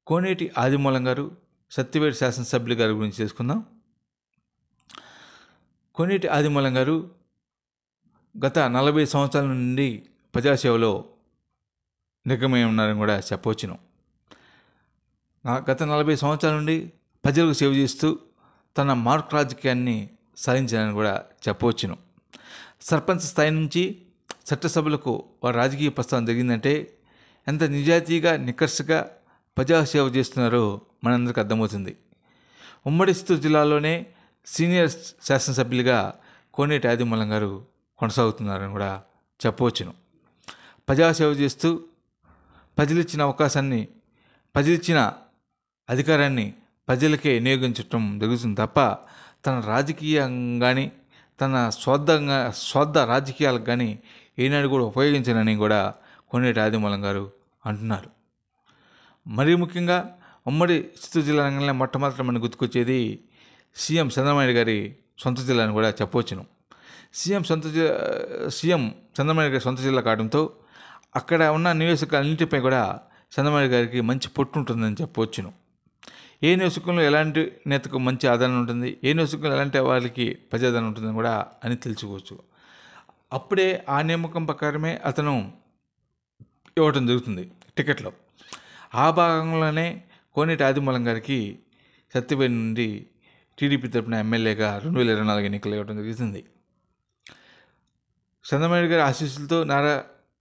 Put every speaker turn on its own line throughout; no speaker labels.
కోనేటి ఆదిమూలం గారు, సత్యవేడు శాసనసభ్యులు గారి గురించి తెలుసుకుందాం. కోనేటి ఆదిమూలం గారు గత 40 సంవత్సరాల నుండి ప్రజాసేవలో నిగమై ఉన్నారని కూడా చెప్పవచ్చును. గత 40 సంవత్సరాల నుండి ప్రజలకు సేవ చేస్తూ తన మార్క్ రాజకీయాన్ని సాధించారని కూడా చెప్పవచ్చును. సర్పంచ్ స్థాయి నుంచి చట్టసభలకు వారి రాజకీయ ప్రస్థానం జరిగిందంటే ఎంత నిజాయితీగా నిక్కర్సుగా ప్రజాసేవ చేస్తున్నారో మనందరికీ అర్థమవుతుంది. ఉమ్మడి చిత్తూరు జిల్లాలోనే సీనియర్ శాసనసభ్యులుగా కోనేటి ఆదిమూలం గారు కొనసాగుతున్నారని కూడా చెప్పవచ్చును. ప్రజాసేవ చేస్తూ ప్రజలిచ్చిన అవకాశాన్ని, ప్రజలిచ్చిన అధికారాన్ని ప్రజలకే వినియోగించటం జరుగుతుంది తప్ప తన రాజకీయంగాని తన స్వార్థ రాజకీయాలకు కానీ ఏనాడు కూడా ఉపయోగించనని కూడా కోనేటి ఆదిమూలం గారు అంటున్నారు. మరీ ముఖ్యంగా ఉమ్మడి చిత్తూరు జిల్లా రంగంలో మొట్టమొదట మనకు గుర్తుకొచ్చేది సీఎం చంద్రబాబు నాయుడు గారి సొంత జిల్లా అని కూడా చెప్పవచ్చును. సీఎం చంద్రబాబు నాయుడు గారి సొంత జిల్లా కావడంతో అక్కడ ఉన్న నియోజకవర్గాలన్నింటిపై కూడా చంద్రబాబు నాయుడు గారికి మంచి పొట్టు ఉంటుందని చెప్పవచ్చును. ఏ నియోజకవర్గంలో ఎలాంటి నేతకు మంచి ఆదరణ ఉంటుంది, ఏ నియోజకవర్గంలో ఎలాంటి వాళ్ళకి ప్రజాదరణ ఉంటుందని కూడా అని తెలుసుకోవచ్చు. అప్పుడే ఆ నియామకం ప్రకారమే అతను ఇవ్వటం జరుగుతుంది టికెట్లో. ఆ భాగంలోనే కోనేటి ఆదిమూలం గారికి సత్యవేడు నుండి టీడీపీ తరపున ఎమ్మెల్యేగా 2024 ఎన్నికలు ఇవ్వడం జరుగుతుంది. చంద్రబాబు నాయుడు గారి ఆశీస్సులతో, నారా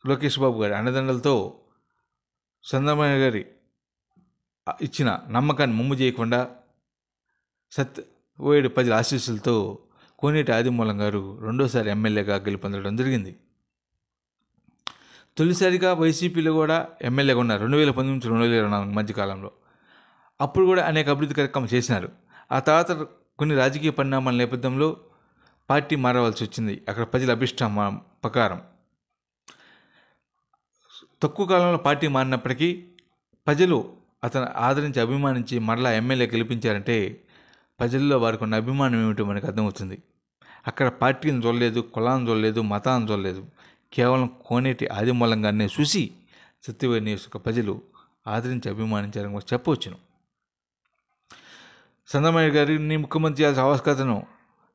లోకేష్ బాబు గారి అండదండలతో చంద్రబాబు నాయుడు గారి ఇచ్చిన నమ్మకాన్ని మమ్ము చేయకుండా సత్యవేడు ప్రజల ఆశీస్సులతో కోనేటి ఆదిమూలం గారు రెండోసారి ఎమ్మెల్యేగా గెలుపొందడం జరిగింది. తొలిసారిగా వైసీపీలో కూడా ఎమ్మెల్యేగా ఉన్నారు 2019-2024 మధ్యకాలంలో. అప్పుడు కూడా అనేక అభివృద్ధి కార్యక్రమాలు చేసినారు. ఆ తర్వాత కొన్ని రాజకీయ పరిణామాల నేపథ్యంలో పార్టీ మారవలసి వచ్చింది. అక్కడ ప్రజల అభిష్టం ప్రకారం తక్కువ కాలంలో పార్టీ మారినప్పటికీ ప్రజలు అతను ఆదరించి అభిమానించి మరలా ఎమ్మెల్యే గెలిపించారంటే ప్రజల్లో వారికి ఉన్న అభిమానం ఏమిటో మనకు అర్థమవుతుంది. అక్కడ పార్టీని చూడలేదు, కులాన్ని చూడలేదు, మతాన్ని చూడలేదు, కేవలం కోనేటి ఆదిమూలం గారిని చూసి సత్యవేడు నియోజక ప్రజలు ఆదరించి అభిమానించారని కూడా చెప్పవచ్చును. చంద్రబాబు నాయుడు గారిని ముఖ్యమంత్రి చేయాల్సిన ఆవశ్యకతను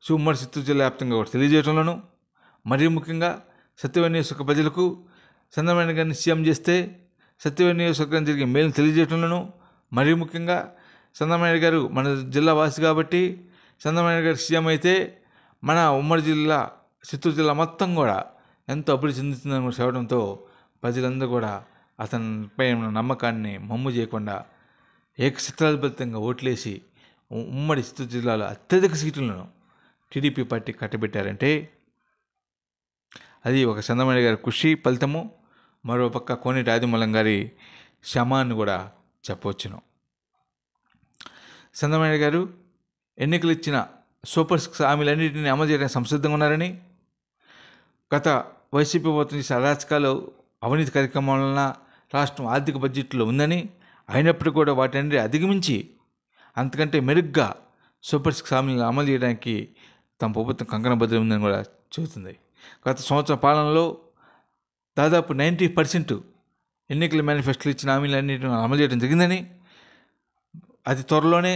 ఉమ్మడి చిత్తూరు జిల్లా వ్యాప్తంగా కూడా తెలియజేయడంలోనూ, మరీ ముఖ్యంగా సత్యవేడు నియోజక ప్రజలకు చంద్రబాబు నాయుడు గారిని సీఎం చేస్తే సత్యవేడు నియోజకవర్గం జరిగే మేలును తెలియజేయడంలోనూ, మరీ ముఖ్యంగా చంద్రబాబు నాయుడు గారు మన జిల్లా వాసి కాబట్టి చంద్రబాబు నాయుడు గారు సీఎం అయితే మన ఉమ్మడి జిల్లా చిత్తూరు జిల్లా మొత్తం కూడా ఎంతో అభివృద్ధి చెందుతుందని కూడా చెప్పడంతో ప్రజలందరూ కూడా అతనిపై ఉన్న నమ్మకాన్ని మమ్ము చేయకుండా ఏకఛత్రాధిపత్యంగా ఓట్లేసి ఉమ్మడి చిత్తూరు జిల్లాలో అత్యధిక సీట్లను టీడీపీ పార్టీ కట్టబెట్టారంటే అది ఒక చంద్రబాబు నాయుడు గారి కృషి ఫలితము, మరోపక్క కోనేటి ఆదిమూలం గారి శ్రమాన్ని కూడా చెప్పవచ్చును. చంద్రబాబు నాయుడు గారు ఎన్నికలు ఇచ్చిన సూపర్ 6 హామీలన్నింటినీ అమలు చేయడానికి సంసిద్ధంగా ఉన్నారని, గత వైసీపీ ప్రభుత్వం చేసిన అరాచకాలు, అవినీతి కార్యక్రమాల వలన రాష్ట్రం ఆర్థిక బడ్జెట్లో ఉందని, అయినప్పటికీ కూడా వాటిని అధిగమించి అంతకంటే మెరుగ్గా సూపర్ 6 హామీలను అమలు చేయడానికి తమ ప్రభుత్వం కంకణబద్ధం ఉందని కూడా చెబుతుంది. గత సంవత్సరం పాలనలో దాదాపు 90% ఎన్నికల మేనిఫెస్టోలు ఇచ్చిన హామీలన్నింటినీ అమలు చేయడం జరిగిందని, అతి త్వరలోనే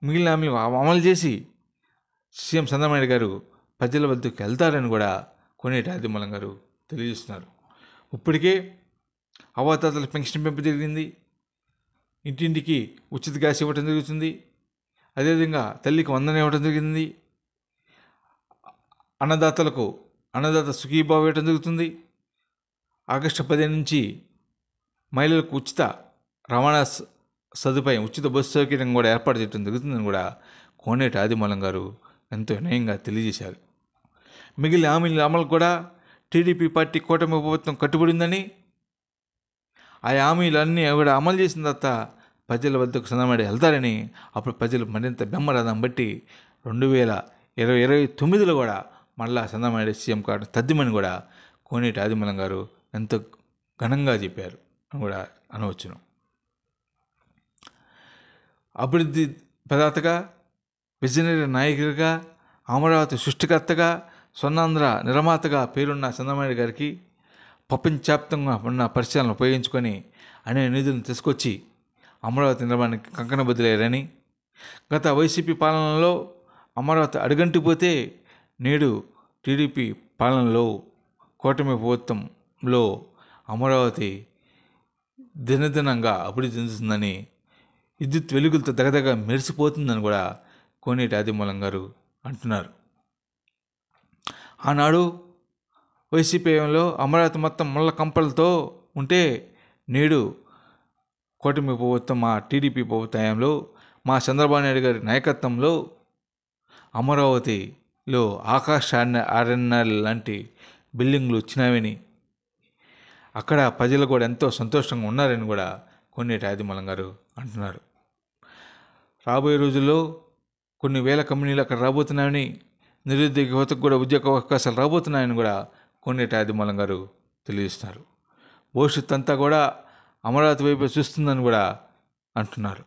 మిగిలిన హామీలు అమలు చేసి సీఎం చంద్రబాబు నాయుడు గారు ప్రజల వద్దకు వెళ్తారని కూడా కోనేటి ఆదిమూలం గారు తెలియజేస్తున్నారు. ఇప్పటికే అవ్వాతాతల పెన్షన్ పెంపు జరిగింది, ఇంటింటికి ఉచిత గ్యాస్ ఇవ్వడం జరుగుతుంది, అదేవిధంగా తల్లికి వందనం ఇవ్వడం జరిగింది, అన్నదాత సుఖీభావ ఇవ్వడం జరుగుతుంది. ఆగస్టు 15 నుంచి మహిళలకు ఉచిత రవాణా సదుపాయం, ఉచిత బస్సు సౌకర్యం కూడా ఏర్పాటు చేయడం జరుగుతుందని కూడా కోనేటి ఆదిమూలం గారు ఎంతో వినయంగా తెలియజేశారు. మిగిలిన హామీల అమలు కూడా టీడీపీ పార్టీ కూటమి ప్రభుత్వం కట్టుబడిందని, ఆ హామీలన్నీ కూడా అమలు చేసిన తర్వాత ప్రజల వద్దకు చంద్రబాబు వెళ్తారని, అప్పుడు ప్రజలు మరింత బెమ్మరథం బట్టి 2029లో కూడా మళ్ళా చంద్రబాబు సీఎం కావడం తథ్యమని కూడా కోనేటి ఆదిమూలం గారు ఎంతో ఘనంగా చెప్పారు అని కూడా అనవచ్చును. అభివృద్ధి ప్రదాతగా, విజనరీ నాయకుడిగా, అమరావతి సృష్టికర్తగా, స్వర్ణాంధ్ర నిర్మాతగా పేరున్న చంద్రబాబు గారికి ప్రపంచవ్యాప్తంగా ఉన్న పరిచయాలను ఉపయోగించుకొని అనేక నిధులను తీసుకొచ్చి అమరావతి నిర్మాణానికి కంకణబద్దులయ్యారని, గత వైసీపీ పాలనలో అమరావతి అడుగంటిపోతే నేడు టీడీపీ పాలనలో కూటమి ప్రభుత్వంలో అమరావతి దినదినంగా అభివృద్ధి చెందుతుందని, విద్యుత్ వెలుగులతో దగదగ మెరిసిపోతుందని కూడా కోనేటి ఆదిమూలం గారు అంటున్నారు. ఆనాడు వైసీపీలో అమరావతి మొత్తం ముళ్ళ కంపలతో ఉంటే నేడు కూటమి ప్రభుత్వం, మా టీడీపీ ప్రభుత్వంలో, మా చంద్రబాబు నాయుడు గారి నాయకత్వంలో అమరావతిలో ఆకాశ ఆర్ఎన్ఆర్ లాంటి బిల్డింగ్లు వచ్చినావని, అక్కడ ప్రజలు కూడా ఎంతో సంతోషంగా ఉన్నారని కూడా కోనేటి ఆదిమూలం గారు అంటున్నారు. రాబోయే రోజుల్లో కొన్ని వేల కంపెనీలు అక్కడ రాబోతున్నాయని, నిరుద్యోగ యువతకు కూడా ఉద్యోగ అవకాశాలు రాబోతున్నాయని కూడా కోనేటి ఆదిమూలం గారు తెలియజేస్తున్నారు. భవిష్యత్తు అంతా కూడా అమరావతి వైపు చూస్తుందని కూడా అంటున్నారు.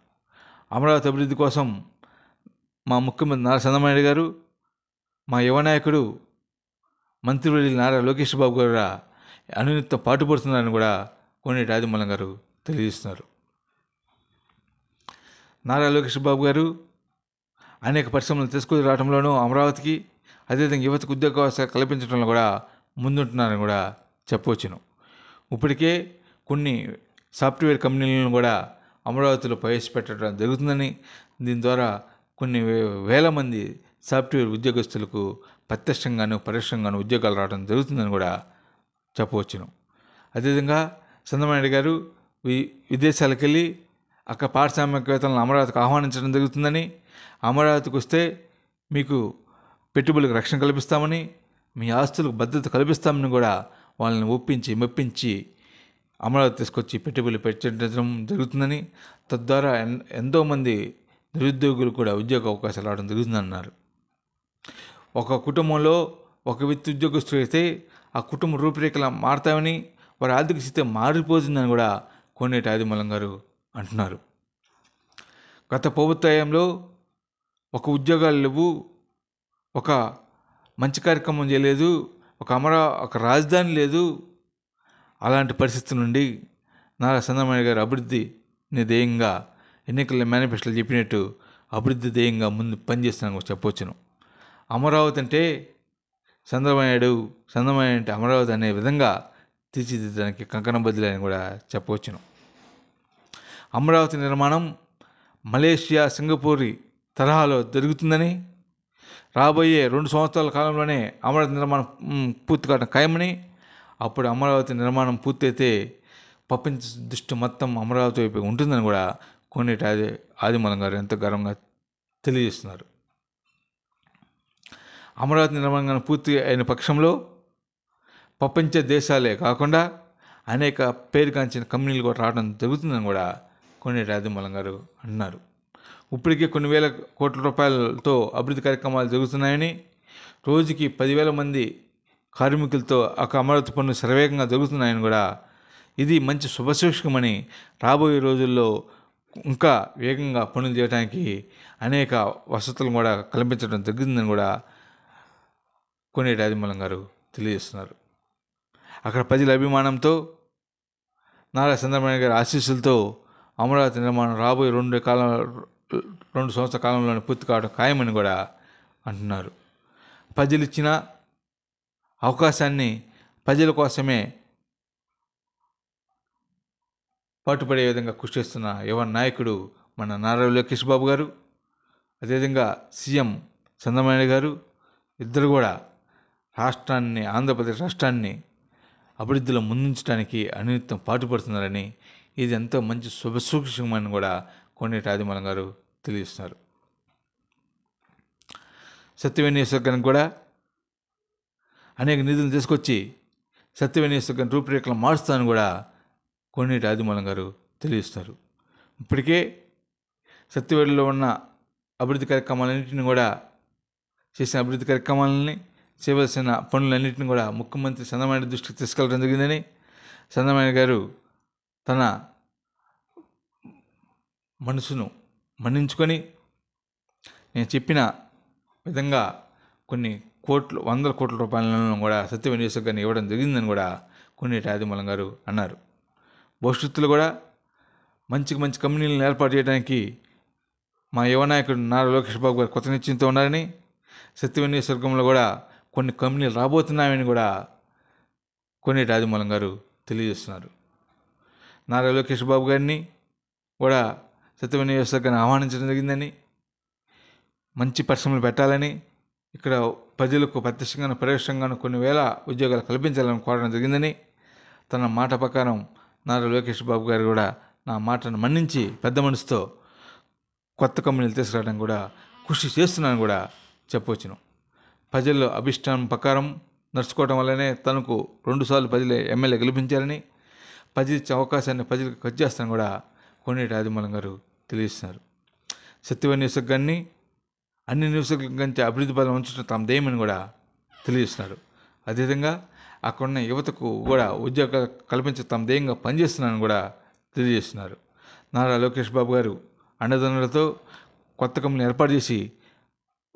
అమరావతి అభివృద్ధి కోసం మా ముఖ్యమంత్రి నారా చంద్రబాబు నాయుడు గారు, మా యువ నాయకుడు మంత్రివర్యులు నారా లోకేష్ బాబు గారు అనునిత్యం పాటుపడుతున్నారని కూడా కోనేటి ఆదిమూలం గారు తెలియజేస్తున్నారు. నారా లోకేష్ బాబు గారు అనేక పరిశ్రమలు తీసుకుని రావడంలోనూ అమరావతికి, అదేవిధంగా యువతకు ఉద్యోగ అవకాశాలు కల్పించడంలో కూడా ముందుంటున్నారని కూడా చెప్పవచ్చును. ఇప్పటికే కొన్ని సాఫ్ట్వేర్ కంపెనీలను కూడా అమరావతిలో ప్రవేశపెట్టడం జరుగుతుందని, దీని ద్వారా కొన్ని వేల మంది సాఫ్ట్వేర్ ఉద్యోగస్తులకు ప్రత్యక్షంగాను పరోక్షంగాను ఉద్యోగాలు రావడం జరుగుతుందని కూడా చెప్పవచ్చును. అదేవిధంగా చంద్రబాబు నాయుడు గారు విదేశాలకు వెళ్ళి అక్కడ పారిశ్రామికవేత్తలను అమరావతికి ఆహ్వానించడం జరుగుతుందని, అమరావతికి వస్తే మీకు పెట్టుబడులకు రక్షణ కల్పిస్తామని, మీ ఆస్తులకు భద్రత కల్పిస్తామని కూడా వాళ్ళని ఒప్పించి మెప్పించి అమరావతి తీసుకొచ్చి పెట్టుబడులు పెట్టడం జరుగుతుందని, తద్వారా ఎంతోమంది నిరుద్యోగులు కూడా ఉద్యోగ అవకాశాలు రావడం జరుగుతుందన్నారు. ఒక కుటుంబంలో ఒక వ్యక్తి ఉద్యోగస్తులు అయితే ఆ కుటుంబ రూపురేఖలు మారుతామని, వారి ఆర్థిక స్థితి మారిపోతుందని కూడా కోనేటి ఆదిమూలం గారు అంటున్నారు. గత ప్రభుత్వంలో ఒక ఉద్యోగాలు లేవు, ఒక మంచి కార్యక్రమం చేయలేదు, ఒక రాజధాని లేదు. అలాంటి పరిస్థితి నుండి నారా చంద్రబాబు నాయుడు గారు అభివృద్ధిని ధ్యేయంగా ఎన్నికల మేనిఫెస్టోలో చెప్పినట్టు అభివృద్ధి ధ్యేయంగా ముందు పనిచేస్తున్నాను చెప్పవచ్చును. అమరావతి అంటే చంద్రబాబు నాయుడు అంటే అమరావతి అనే విధంగా తీర్చిదిద్దడానికి కంకణబద్దులని కూడా చెప్పవచ్చును. అమరావతి నిర్మాణం మలేషియా, సింగపూర్ తరహాలో జరుగుతుందని, రాబోయే 2 సంవత్సరాల కాలంలోనే అమరావతి నిర్మాణం పూర్తి కావడం ఖాయమని, అప్పుడు అమరావతి నిర్మాణం పూర్తయితే ప్రపంచ దృష్టి మొత్తం అమరావతి వైపు ఉంటుందని కూడా కోనేటి ఆదిమూలం గారు ఎంతో గర్వంగా తెలియజేస్తున్నారు. అమరావతి నిర్మాణం పూర్తి అయిన పక్షంలో ప్రపంచ దేశాలే కాకుండా అనేక పేరుగాంచిన కంపెనీలు కూడా రావడం జరుగుతుందని కూడా కోనేటి ఆదిమూలం గారు అన్నారు. ఇప్పటికే కొన్ని వేల కోట్ల రూపాయలతో అభివృద్ధి కార్యక్రమాలు జరుగుతున్నాయని, రోజుకి 10,000 మంది కార్మికులతో అమరావతి పనులు శరవేగంగా జరుగుతున్నాయని కూడా, ఇది మంచి శుభసూచకమని, రాబోయే రోజుల్లో ఇంకా వేగంగా పనులు చేయడానికి అనేక వసతులు కూడా కల్పించడం జరుగుతుందని కూడా కోనేటి ఆదిమూలం గారు తెలియజేస్తున్నారు. అక్కడ ప్రజల అభిమానంతో, నారా చంద్రబాబు నాయుడు గారి ఆశీస్సులతో అమరావతి నిర్మాణం రాబోయే 2 సంవత్సరాల కాలంలోనే పూర్తి కావడం ఖాయమని కూడా అంటున్నారు. ప్రజలు ఇచ్చిన అవకాశాన్ని ప్రజల కోసమే పాటుపడే విధంగా కృషి చేస్తున్న యువ నాయకుడు మన నారా లోకేష్ బాబు గారు, అదేవిధంగా సీఎం చంద్రబాబు నాయుడు గారు ఇద్దరు కూడా ఆంధ్రప్రదేశ్ రాష్ట్రాన్ని అభివృద్ధిలో ముందుంచడానికి అనిత్యం పాటుపడుతున్నారని, ఇది ఎంతో మంచి శుభసూచకమని కూడా కోనేటి ఆదిమూలం గారు తెలియజేస్తున్నారు. సత్యవేణి నియోజకవర్గానికి కూడా అనేక నిధులు తీసుకొచ్చి సత్యవేణి నియోజకవర్గం రూపురేఖలు మారుస్తానని కూడా కోనేటి ఆదిమూలం గారు తెలియజేస్తారు. ఇప్పటికే సత్యవేడిలో ఉన్న అభివృద్ధి కార్యక్రమాలన్నింటినీ కూడా చేసిన అభివృద్ధి కార్యక్రమాలని, చేయవలసిన పనులన్నింటినీ కూడా ముఖ్యమంత్రి చంద్రబాబు నాయుడు దృష్టికి తీసుకెళ్ళడం జరిగిందని, చంద్రబాబు నాయుడు గారు తన మనసును మన్నించుకొని నేను చెప్పిన విధంగా కొన్ని వందల కోట్ల రూపాయలను కూడా సత్యవేణి నియోజకవర్గాన్ని ఇవ్వడం జరిగిందని కూడా కోనేటి ఆదిమూలం గారు అన్నారు. భవిష్యత్తులో కూడా మంచి కంపెనీలను ఏర్పాటు చేయడానికి మా యువ నాయకుడు నారా లోకేష్ బాబు గారు కొత్త నిశ్చయంతో ఉన్నారని, సత్యవేణి నియోజకవర్గంలో కూడా కొన్ని కంపెనీలు రాబోతున్నాయని కూడా కోనేటి ఆదిమూలం గారు తెలియజేస్తున్నారు. నారా లోకేష్ బాబు గారిని కూడా సత్యవేణి నియోజకవర్గాన్ని ఆహ్వానించడం జరిగిందని, మంచి పరిశ్రమలు పెట్టాలని, ఇక్కడ ప్రజలకు ప్రత్యక్షంగాను పరోక్షంగాను కొన్ని వేల ఉద్యోగాలు కల్పించాలని కోరడం జరిగిందని, తన మాట ప్రకారం నారా లోకేష్ బాబు గారు కూడా నా మాటను మన్నించి పెద్ద మనసుతో కొత్త కంపెనీలు తీసుకురావడం కూడా కృషి చేస్తున్నాను కూడా చెప్పవచ్చును. ప్రజల్లో అభిష్టానం ప్రకారం నడుచుకోవడం వల్లనే తనకు 2 సార్లు ప్రజలు ఎమ్మెల్యే గెలిపించారని, ప్రజలు ఇచ్చే అవకాశాన్ని ప్రజలకు ఖర్చు చేస్తానని కూడా కోనేటి ఆదిమూలం గారు తెలియజేస్తున్నారు. సత్యవేణి నియోజకవర్గాన్ని అన్ని నియోజకవర్గం కంటే అభివృద్ధి పదం ఉంచడం తమ ధ్యేయమని కూడా తెలియజేస్తున్నారు. అదేవిధంగా అక్కడున్న యువతకు కూడా ఉద్యోగాలు కల్పించే తమ ధ్యేయంగా పనిచేస్తున్నానని కూడా తెలియజేస్తున్నారు. నారా లోకేష్ బాబు గారు అండదండలతో కొత్త కంపెనీలు ఏర్పాటు చేసి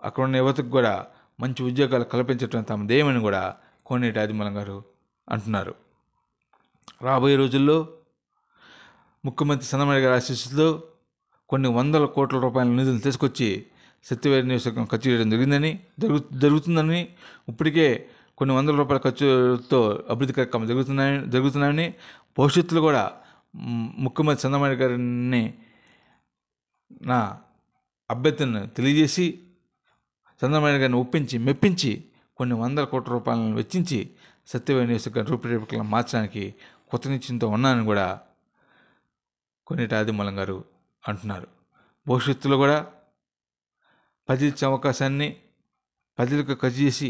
అక్కడున్న యువతకు కూడా మంచి ఉద్యోగాలు కల్పించడం తమ ధ్యేయమని కూడా కోనేటి ఆదిమూలం గారు అంటున్నారు. రాబోయే రోజుల్లో ముఖ్యమంత్రి చంద్రబాబు గారి ఆశీస్సులతో కొన్ని వందల కోట్ల రూపాయల నిధులు తీసుకొచ్చి సత్యవేణి నియోజకవర్గం ఖర్చు చేయడం జరుగుతుందని, ఇప్పటికే కొన్ని వందల రూపాయల ఖర్చుతో అభివృద్ధి కార్యక్రమాలు జరుగుతున్నాయని, భవిష్యత్తులో కూడా ముఖ్యమంత్రి చంద్రబాబు గారిని నా అభ్యర్థిని తెలియజేసి చంద్రబాబు గారిని ఒప్పించి మెప్పించి కొన్ని వందల కోట్ల రూపాయలను వెచ్చించి సత్యవేణి నియోజకవర్గం రూపురేఖలను మార్చడానికి కొత్త నిశ్చయంతో ఉన్నానని కూడా కోనేటి ఆదిమూలం గారు అంటున్నారు. భవిష్యత్తులో కూడా ప్రజలు ఇచ్చే అవకాశాన్ని ప్రజలకు ఖర్చు చేసి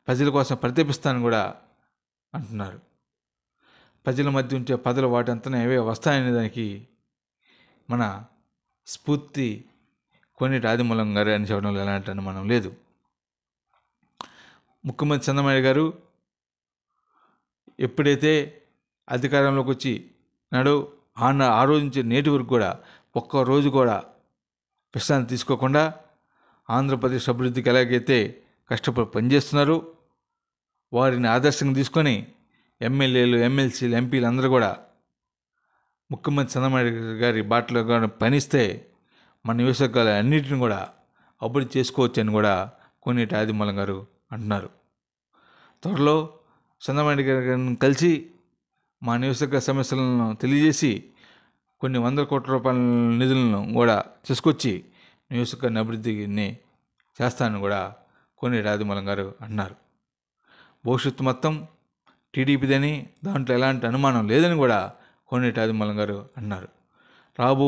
ప్రజల కోసం ప్రతిపిస్తానని కూడా అంటున్నారు. ప్రజల మధ్య ఉంటే పదలు వాటంతనే అవే వస్తాయనే దానికి మన స్ఫూర్తి కోనేటి ఆదిమూలం గారు అని చెప్పడంలో ఎలాంటి అనుమానం లేదు. ముఖ్యమంత్రి చంద్రబాబు గారు ఎప్పుడైతే అధికారంలోకి వచ్చి నాడు ఆ రోజు నుంచి నేటి వరకు కూడా ఒక్కరోజు కూడా విశ్రాంతి తీసుకోకుండా ఆంధ్రప్రదేశ్ అభివృద్ధికి ఎలాగైతే కష్టపడి పనిచేస్తున్నారో వారిని ఆదర్శంగా తీసుకొని ఎమ్మెల్యేలు, ఎమ్మెల్సీలు, ఎంపీలు అందరూ కూడా ముఖ్యమంత్రి చంద్రబాబు గారి బాటలో పనిస్తే మన నియోజకవర్గాలు అన్నింటిని కూడా అభివృద్ధి చేసుకోవచ్చని కూడా కోనేటి ఆదిమూలం గారు అంటున్నారు. త్వరలో చంద్రబాబు గారిని కలిసి మా నియోజకవర్గ సమస్యలను తెలియజేసి కొన్ని వందల కోట్ల రూపాయల నిధులను కూడా తీసుకొచ్చి నియోజకవర్గాన్ని అభివృద్ధిని చేస్తానని కూడా కోనేటి ఆదిమూలం గారు అన్నారు. భవిష్యత్తు మొత్తం టీడీపీదని దాంట్లో ఎలాంటి అనుమానం లేదని కూడా కోనేటి ఆదిమూలం గారు అన్నారు. రాబో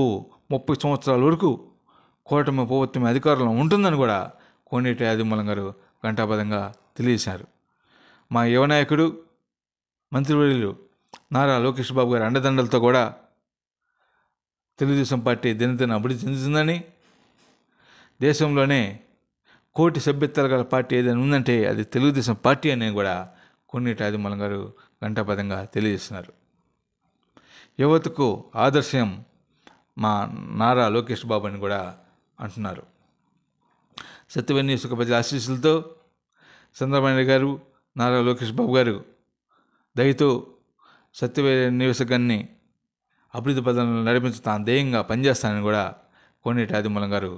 30 సంవత్సరాల వరకు కూటమి ప్రభుత్వం అధికారంలో ఉంటుందని కూడా కోనేటి ఆదిమూలం గారు ఘంటాపథంగా తెలియజేశారు. మా యువ నాయకుడు మంత్రివర్యులు నారా లోకేష్ బాబు గారి అండదండలతో కూడా తెలుగుదేశం పార్టీ దినదిన అభివృద్ధి చెందుతుందని, దేశంలోనే కోటి సభ్యత్వాలు గల పార్టీ ఏదైనా ఉందంటే అది తెలుగుదేశం పార్టీ అని కూడా కోనేటి ఆదిమూలం గారు ఘంటాపథంగా తెలియజేస్తున్నారు. యువతకు ఆదర్శం మా నారా లోకేష్ బాబు అని కూడా అంటున్నారు. సత్యవేణి నియోజకవర్గ ప్రజల ఆశీస్సులతో చంద్రబాబు గారు, నారా లోకేష్ బాబు గారు దయతో సత్యవేణి నియోజకవర్గాన్ని అభివృద్ధి పదంలో నడిపించి తాను ధ్యేయంగా పనిచేస్తానని కూడా కోనేటి ఆదిమూలం గారు